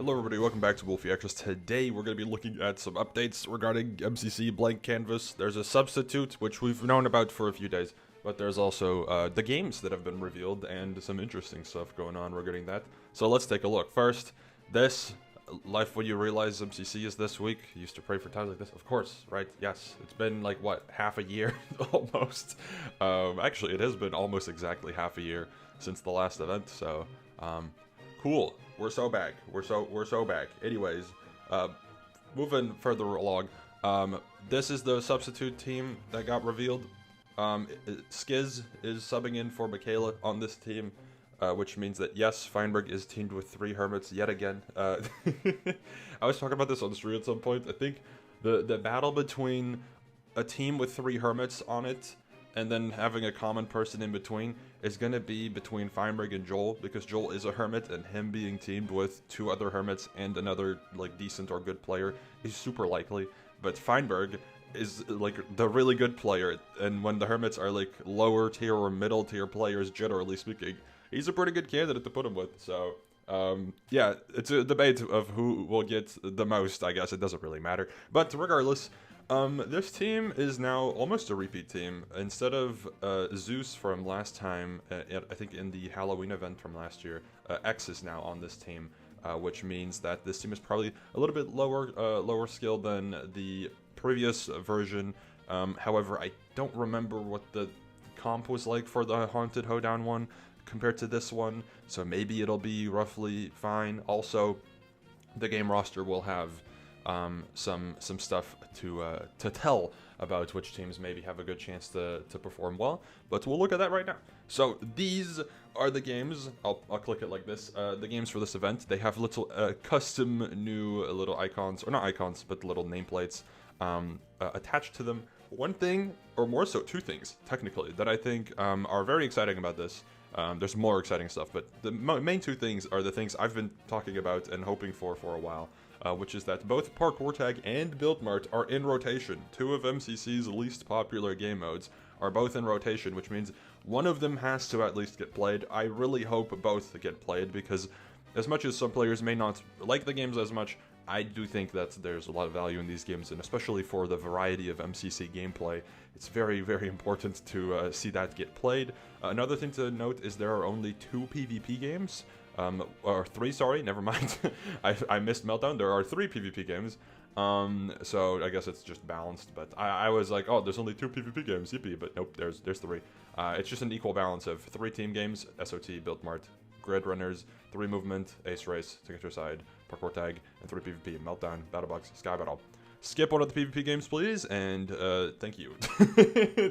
Hello everybody, welcome back to Wolfeei. Today we're going to be looking at some updates regarding MCC Blank Canvas. There's a substitute, which we've known about for a few days, but there's also the games that have been revealed and some interesting stuff going on regarding that. So let's take a look. First, this Life When You Realize MCC is this week. You used to pray for times like this, of course, right? Yes, it's been like, what, half a year almost? Actually, it has been almost exactly half a year since the last event, so cool. We're so back. We're so back. Anyways, moving further along, this is the substitute team that got revealed. Skiz is subbing in for Michaela on this team, which means that yes, Feinberg is teamed with 3 Hermits yet again. I was talking about this on the stream at some point. I think the battle between a team with 3 Hermits on it and then having a common person in between is going to be between Feinberg and Joel, because Joel is a Hermit, and him being teamed with 2 other Hermits and another like decent or good player is super likely. But Feinberg is like the really good player, and when the Hermits are like lower tier or middle tier players, generally speaking, he's a pretty good candidate to put him with. So yeah, it's a debate of who will get the most. I guess it doesn't really matter, but regardless, this team is now almost a repeat team. Instead of Zeus from last time, I think in the Halloween event from last year, X is now on this team, which means that this team is probably a little bit lower skill than the previous version. However, I don't remember what the comp was like for the Haunted Hoedown one compared to this one, so maybe it'll be roughly fine. Also, the game roster will have some stuff to tell about which teams maybe have a good chance to perform well, but we'll look at that right now. So these are the games. I'll click it like this. The games for this event, they have little custom new little icons, or not icons, but little nameplates attached to them. One thing, or more so 2 things technically, that I think are very exciting about this. There's more exciting stuff, but the main 2 things are the things I've been talking about and hoping for a while. Which is that both Parkour Tag and Build Mart are in rotation. 2 of MCC's least popular game modes are both in rotation, which means one of them has to at least get played. I really hope both get played, because as much as some players may not like the games as much, I do think that there's a lot of value in these games, and especially for the variety of MCC gameplay, it's very, very important to see that get played. Another thing to note is there are only 2 PvP games. Or 3, sorry, never mind. I missed Meltdown. There are 3 PvP games. So I guess it's just balanced. But I was like, oh, there's only 2 PvP games, yippee. But nope, there's 3. It's just an equal balance of 3 team games, SOT, Build Mart, Grid Runners, 3 Movement, Ace Race, Signature Side, Parkour Tag, and 3 PvP, Meltdown, Battlebox, Sky Battle. Skip one of the PvP games, please, and thank you.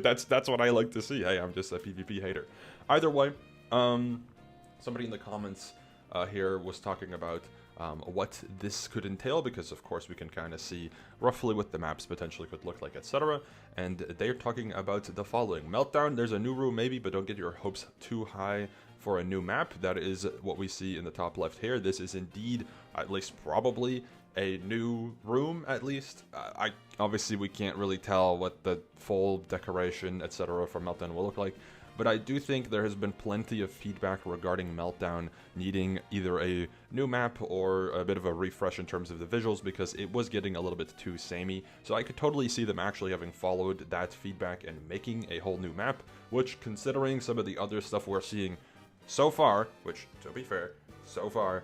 That's what I like to see. Hey, I'm just a PvP hater. Either way, somebody in the comments here was talking about what this could entail, because of course we can kind of see roughly what the maps potentially could look like, etc. And they're talking about the following. Meltdown, there's a new room maybe, but don't get your hopes too high for a new map. That is what we see in the top left here. This is indeed, at least probably, a new room, at least. Obviously we can't really tell what the full decoration, etc. for Meltdown will look like, but I do think there has been plenty of feedback regarding Meltdown needing either a new map or a bit of a refresh in terms of the visuals, because it was getting a little bit too samey. So I could totally see them actually having followed that feedback and making a whole new map, which, considering some of the other stuff we're seeing so far, which, to be fair, so far,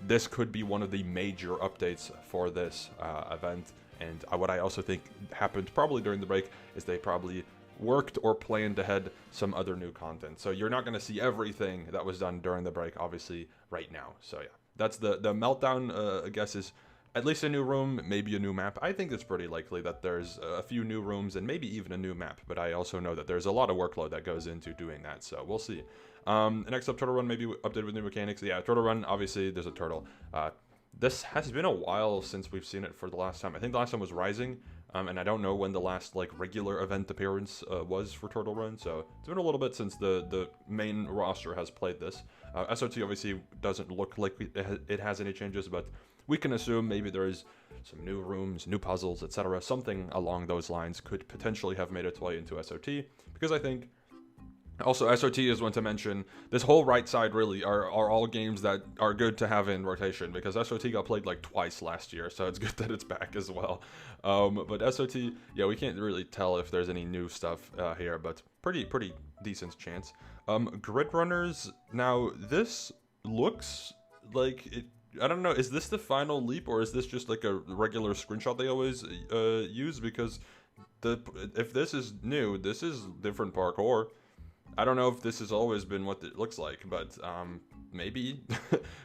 this could be one of the major updates for this event. And what I also think happened probably during the break is they probably worked or planned ahead some other new content. So you're not going to see everything that was done during the break, obviously, right now. So yeah, that's the Meltdown, I guess, is at least a new room, maybe a new map. I think it's pretty likely that there's a few new rooms and maybe even a new map, but I also know that there's a lot of workload that goes into doing that, so we'll see. Next up, Turtle Run, maybe updated with new mechanics. Yeah, Turtle Run, obviously, there's a turtle. This has been a while since we've seen it for the last time. I think the last time was Rising, and I don't know when the last like regular event appearance was for Turtle Run, so it's been a little bit since the main roster has played this. SOT obviously doesn't look like it has any changes, but we can assume maybe there is some new rooms, new puzzles, etc. Something along those lines could potentially have made its way into SOT, because I think Also, SOT is one to mention. This whole right side really are all games that are good to have in rotation because SOT got played like twice last year, so it's good that it's back as well. But SOT, yeah, we can't really tell if there's any new stuff here, but pretty decent chance. Grid Runners, now this looks like it. I don't know, is this the final leap or is this just like a regular screenshot they always use? Because if this is new, this is different parkour. I don't know if this has always been what it looks like, but maybe.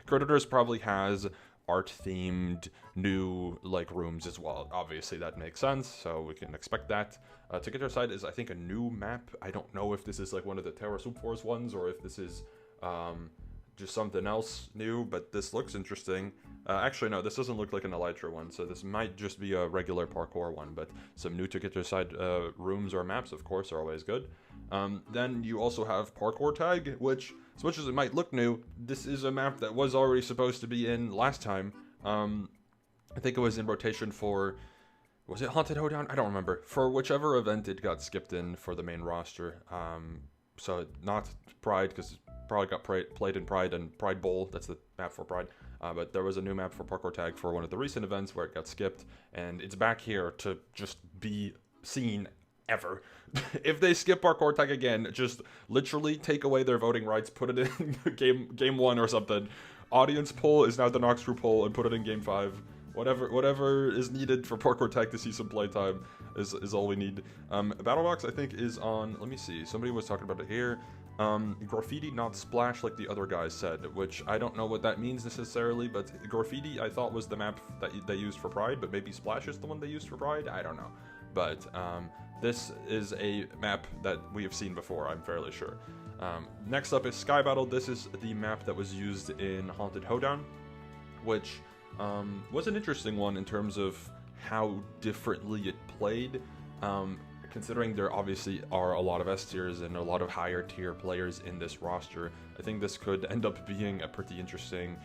Creditors probably has art-themed new like rooms as well. Obviously, that makes sense, so we can expect that. Ticketer side is, I think, a new map. I don't know if this is like one of the Terra Soup Force ones or if this is just something else new, but this looks interesting. Actually, no, this doesn't look like an Elytra one, so this might just be a regular parkour one, but some new Ticketer side rooms or maps, of course, are always good. Then you also have Parkour Tag, which, as much as it might look new, this is a map that was already supposed to be in last time. I think it was in rotation for, was it Haunted Hoedown? I don't remember. For whichever event it got skipped in for the main roster. So not Pride, because Pride got played in Pride and Pride Bowl, that's the map for Pride. But there was a new map for Parkour Tag for one of the recent events where it got skipped, and it's back here to just be seen ever. If they skip Parkour Tag again, just literally take away their voting rights, put it in game 1 or something. Audience poll is now the Nox Crew poll and put it in game 5. Whatever is needed for Parkour Tag to see some playtime is all we need. Battlebox, I think, is on, let me see, somebody was talking about it here. Graffiti, not Splash, like the other guys said, which I don't know what that means necessarily, but Graffiti I thought was the map that they used for Pride, but maybe Splash is the one they used for Pride, I don't know. But this is a map that we have seen before, I'm fairly sure. Next up is Sky Battle. This is the map that was used in Haunted Hoedown, which was an interesting one in terms of how differently it played. Considering there obviously are a lot of S tiers and a lot of higher tier players in this roster, I think this could end up being a pretty interesting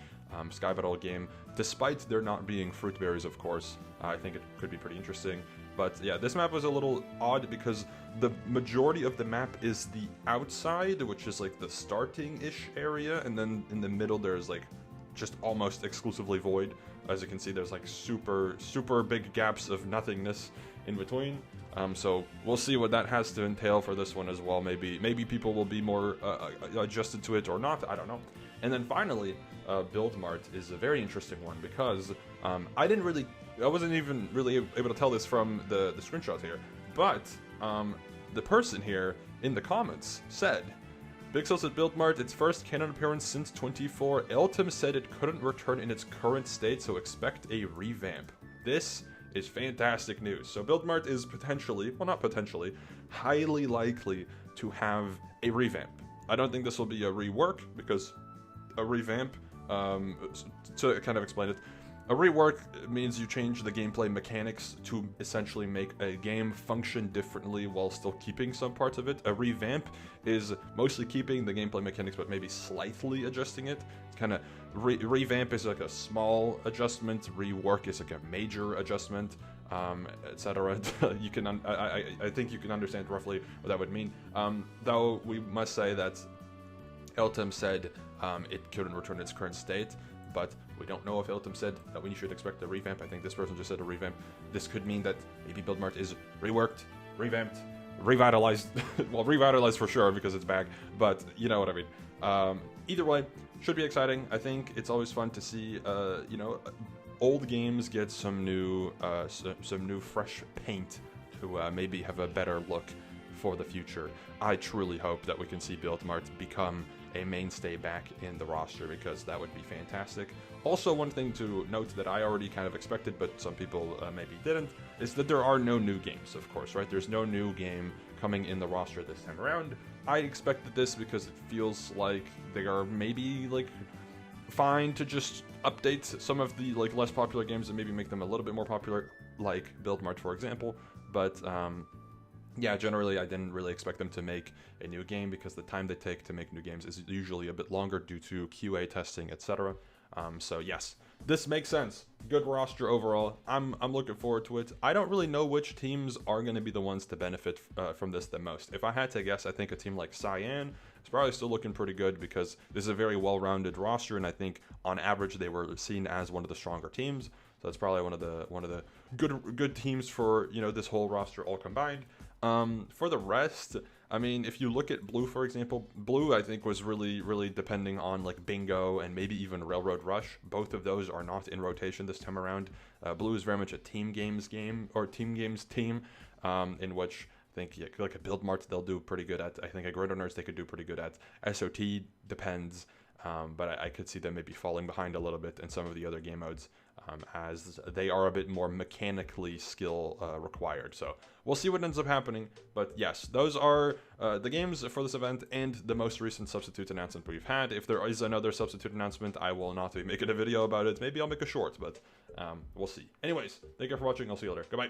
Sky Battle game. Despite there not being fruit berries, of course, I think it could be pretty interesting. But yeah, this map was a little odd because the majority of the map is the outside, which is like the starting-ish area, and then in the middle there's like just almost exclusively void. As you can see, there's like super big gaps of nothingness in between. So we'll see what that has to entail for this one as well. Maybe people will be more adjusted to it or not. I don't know. And then finally, Build Mart is a very interesting one because I wasn't even really able to tell this from the screenshots here, but the person here in the comments said, Bixels at Build Mart, its first canon appearance since 24. Eltum said it couldn't return in its current state, so expect a revamp. This is fantastic news. So Build Mart is potentially, well not potentially, highly likely to have a revamp. I don't think this will be a rework, because a revamp, to kind of explain it, a rework means you change the gameplay mechanics to essentially make a game function differently while still keeping some parts of it. A revamp is mostly keeping the gameplay mechanics but maybe slightly adjusting it. It's kind of revamp is like a small adjustment, rework is like a major adjustment, etc. You can I think you can understand roughly what that would mean. Though we must say that Eltum said it couldn't return its current state, but we don't know if Eltum said that we should expect a revamp. I think this person just said a revamp. This could mean that maybe Build Mart is reworked, revamped, revitalized. Well, revitalized for sure because it's back, but you know what I mean. Either way, should be exciting. I think it's always fun to see, old games get some new fresh paint to maybe have a better look for the future. I truly hope that we can see Build Mart become a mainstay back in the roster, because that would be fantastic. Also, one thing to note that I already kind of expected, but some people maybe didn't, is that there are no new games, of course, right? There's no new game coming in the roster this time around. I expected this because it feels like they are maybe like fine to just update some of the like less popular games and maybe make them a little bit more popular, like Build Mart, for example. But yeah, generally I didn't really expect them to make a new game because the time they take to make new games is usually a bit longer due to QA testing, etc. So yes, this makes sense. Good roster overall. I'm looking forward to it. I don't really know which teams are going to be the ones to benefit from this the most. If I had to guess, I think a team like Cyan is probably still looking pretty good because this is a very well-rounded roster, and I think on average they were seen as one of the stronger teams. So that's probably one of the good teams for, you know, this whole roster all combined. For the rest, I mean, if you look at Blue, for example, Blue, I think, was really depending on, like, Bingo and maybe even Railroad Rush. Both of those are not in rotation this time around. Blue is very much a team games team, in which I think, yeah, like a Build Mart, they'll do pretty good at. I think a Grid Owners, they could do pretty good at. SOT depends, but I could see them maybe falling behind a little bit in some of the other game modes, as they are a bit more mechanically skill required. So we'll see what ends up happening. But yes, those are the games for this event and the most recent substitute announcement we've had. If there is another substitute announcement, I will not be making a video about it. Maybe I'll make a short, but we'll see. Anyways, thank you for watching. I'll see you later. Goodbye.